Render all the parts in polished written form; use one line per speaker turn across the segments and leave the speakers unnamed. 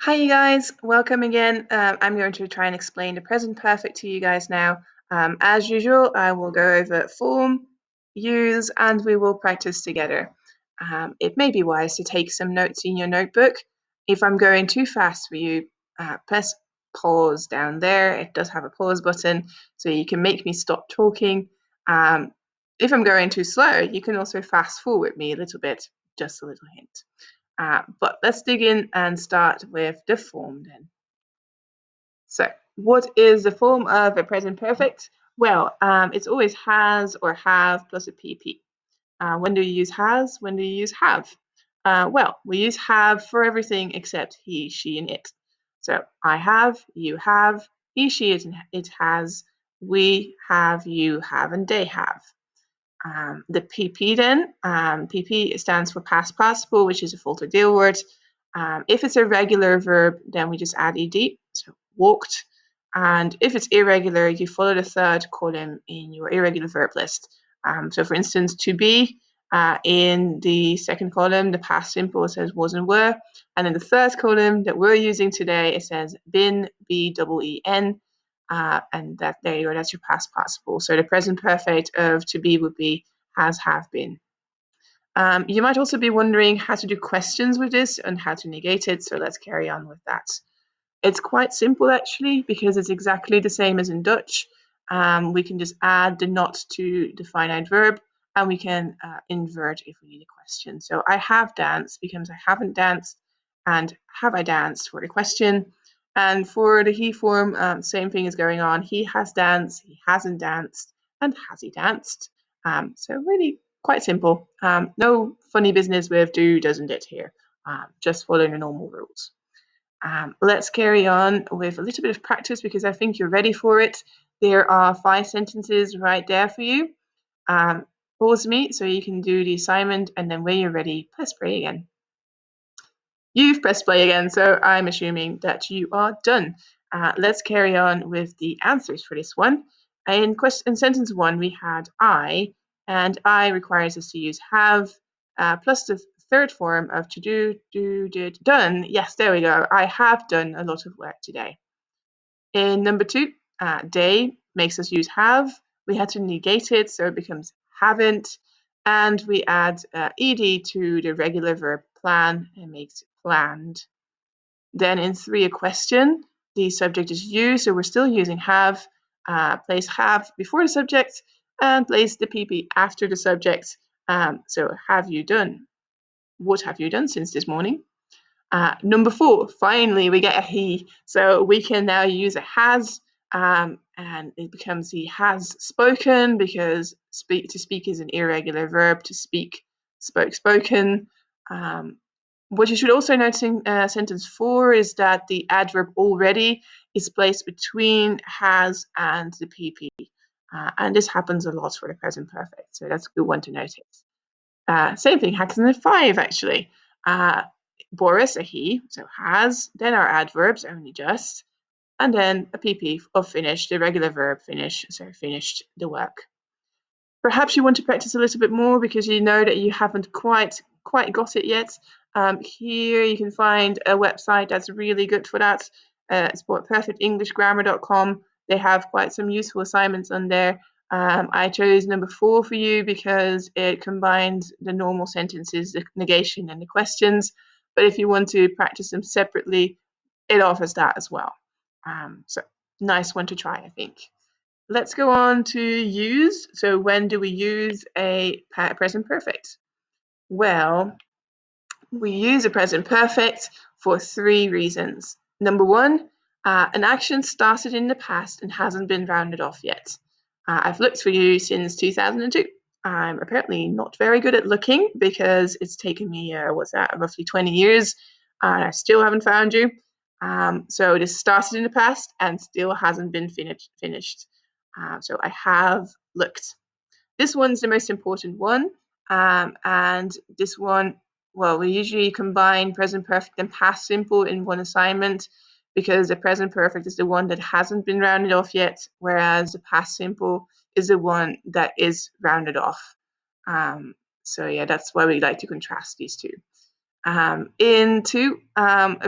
Hi, you guys. Welcome again. I'm going to try and explain the present perfect to you guys now. As usual, I will go over form, use, and we will practice together. It may be wise to take some notes in your notebook. If I'm going too fast for you, press pause down there. It does have a pause button, so you can make me stop talking. If I'm going too slow, you can also fast forward me a little bit, just a little hint. But let's dig in and start with the form then. So, what is the form of a present perfect? Well, it's always has or have plus a PP. When do you use has? When do you use have? Well, we use have for everything except he, she, and it. So, I have, you have, he, she, it has, we have, you have, and they have. The PP then, PP stands for past participle, which is a full to deal word. If it's a regular verb, then we just add ed, so walked. And if it's irregular, you follow the third column in your irregular verb list. So for instance, to be, in the second column, the past simple says was and were. And in the third column that we're using today, it says been, B-E-E-N. And there you go, that's your past participle. So the present perfect of to be would be has, have been. You might also be wondering how to do questions with this and how to negate it, so let's carry on with that. It's quite simple actually, because it's exactly the same as in Dutch. We can just add the not to the finite verb, and we can invert if we need a question. So I have danced becomes I haven't danced, and have I danced for the question. And for the he form, same thing is going on. He has danced, he hasn't danced, and has he danced? So really quite simple. No funny business with do, doesn't it here. Just following the normal rules. Let's carry on with a little bit of practice because I think you're ready for it. There are 5 sentences right there for you. Pause me so you can do the assignment, and then when you're ready, press play again. You've pressed play again, so I'm assuming that you are done. Let's carry on with the answers for this one. In sentence 1, we had I, and I requires us to use have, plus the third form of to do, did, done. Yes, there we go. I have done a lot of work today. In number 2, day makes us use have. We had to negate it, so it becomes haven't. And we add ed to the regular verb plan and makes it planned. Then in 3, a question, the subject is you, so we're still using have. Place have before the subject and place the PP after the subject. So have you done? What have you done since this morning? Number 4, finally we get a he, so we can now use a has, and it becomes he has spoken because to speak is an irregular verb. To speak, spoke, spoken. What you should also notice in sentence 4 is that the adverb already is placed between has and the PP, and this happens a lot for the present perfect, so that's a good one to notice. Same thing happens in 5 actually. Boris, a he, so has, then our adverbs, only just, and then a PP of finish, the regular verb finish, so finished the work. Perhaps you want to practice a little bit more because you know that you haven't quite got it yet. Here you can find a website that's really good for that. It's perfectenglishgrammar.com. They have quite some useful assignments on there. I chose number 4 for you because it combines the normal sentences, the negation and the questions. But if you want to practice them separately, it offers that as well. So nice one to try, I think. Let's go on to use. So when do we use a present perfect? Well, we use a present perfect for 3 reasons. Number 1, an action started in the past and hasn't been rounded off yet. I've looked for you since 2002. I'm apparently not very good at looking because it's taken me, roughly 20 years, and I still haven't found you. So this started in the past and still hasn't been finished. So I have looked. This one's the most important one, and this one, well, we usually combine present perfect and past simple in one assignment because the present perfect is the one that hasn't been rounded off yet, whereas the past simple is the one that is rounded off. So yeah, that's why we like to contrast these two. In two,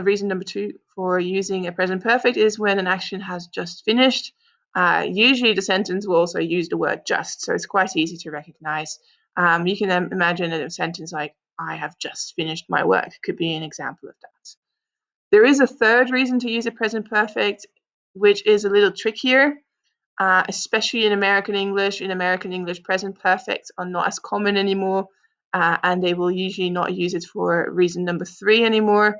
reason number two for using a present perfect is when an action has just finished. Usually the sentence will also use the word just, so it's quite easy to recognize. You can imagine a sentence like, I have just finished my work, could be an example of that. There is a third reason to use a present perfect, which is a little trickier, especially in American English. In American English, present perfects are not as common anymore, and they will usually not use it for reason number three anymore,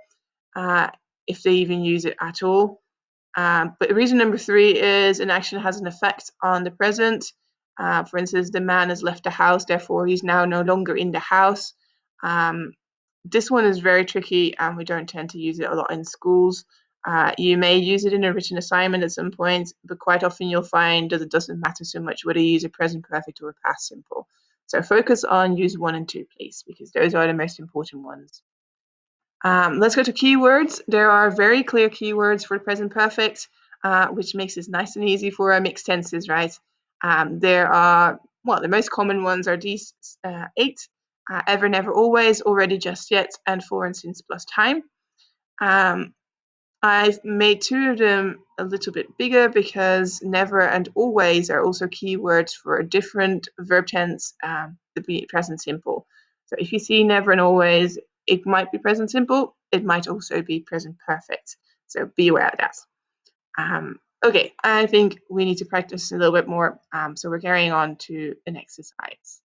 if they even use it at all. But reason number three is an action has an effect on the present. For instance, the man has left the house, therefore he's now no longer in the house. This one is very tricky, and we don't tend to use it a lot in schools. You may use it in a written assignment at some point, but quite often you'll find that it doesn't matter so much whether you use a present perfect or a past simple. So focus on use one and two, please, because those are the most important ones. Let's go to keywords. There are very clear keywords for the present perfect, which makes it nice and easy for our mixed tenses, right? There are, well, the most common ones are these eight: ever, never, always, already, just yet, and for and since plus time. I've made two of them a little bit bigger because never and always are also keywords for a different verb tense, the present simple. So if you see never and always, it might be present simple. It might also be present perfect. So be aware of that. Okay, I think we need to practice a little bit more. So we're carrying on to an exercise.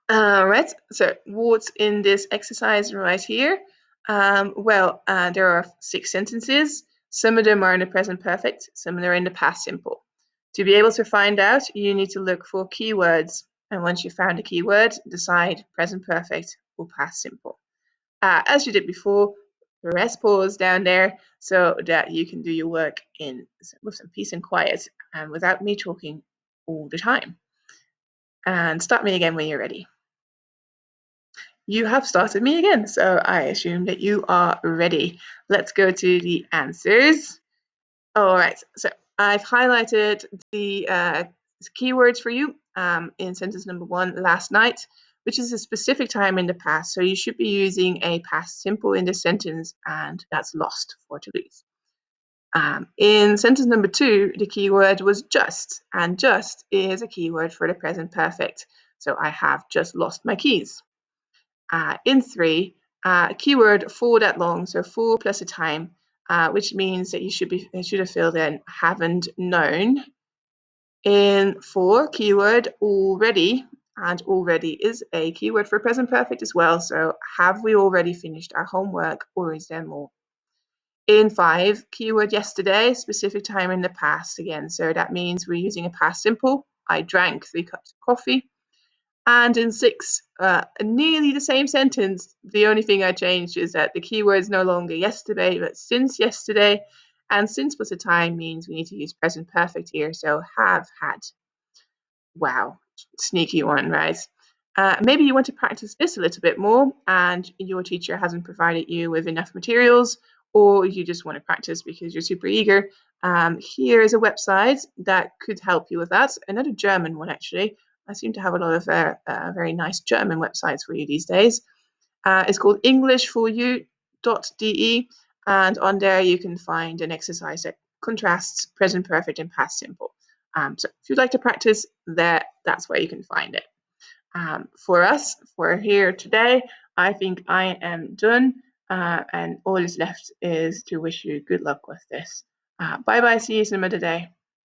Right, so what's in this exercise right here? There are 6 sentences. Some of them are in the present perfect, some of them are in the past simple. To be able to find out, you need to look for keywords. And once you've found a keyword, decide present perfect or past simple. As you did before, press pause down there so that you can do your work with some peace and quiet and without me talking all the time. And start me again when you're ready. You have started me again, so I assume that you are ready. Let's go to the answers. All right, so I've highlighted the keywords for you in sentence number 1, last night, which is a specific time in the past. So you should be using a past simple in this sentence, and that's lost for to lose. In sentence number 2, the keyword was just, and just is a keyword for the present perfect. So I have just lost my keys. In 3, keyword for that long, so for plus a time, which means that you should have filled in haven't known. In 4, keyword already, and already is a keyword for present perfect as well. So have we already finished our homework, or is there more? In 5, keyword yesterday, specific time in the past again. So that means we're using a past simple. I drank 3 cups of coffee. And in 6, nearly the same sentence. The only thing I changed is that the keyword is no longer yesterday, but since yesterday. And since plus a time means we need to use present perfect here. So have had. Wow, sneaky one, right? Maybe you want to practice this a little bit more and your teacher hasn't provided you with enough materials, or you just want to practice because you're super eager. Here is a website that could help you with that. Another German one, actually. I seem to have a lot of very nice German websites for you these days. It's called englishforyou.de, and on there you can find an exercise that contrasts present perfect and past simple. So if you'd like to practice there, that's where you can find it. For here today, I think I am done, and all is left is to wish you good luck with this. Bye bye, see you some other day.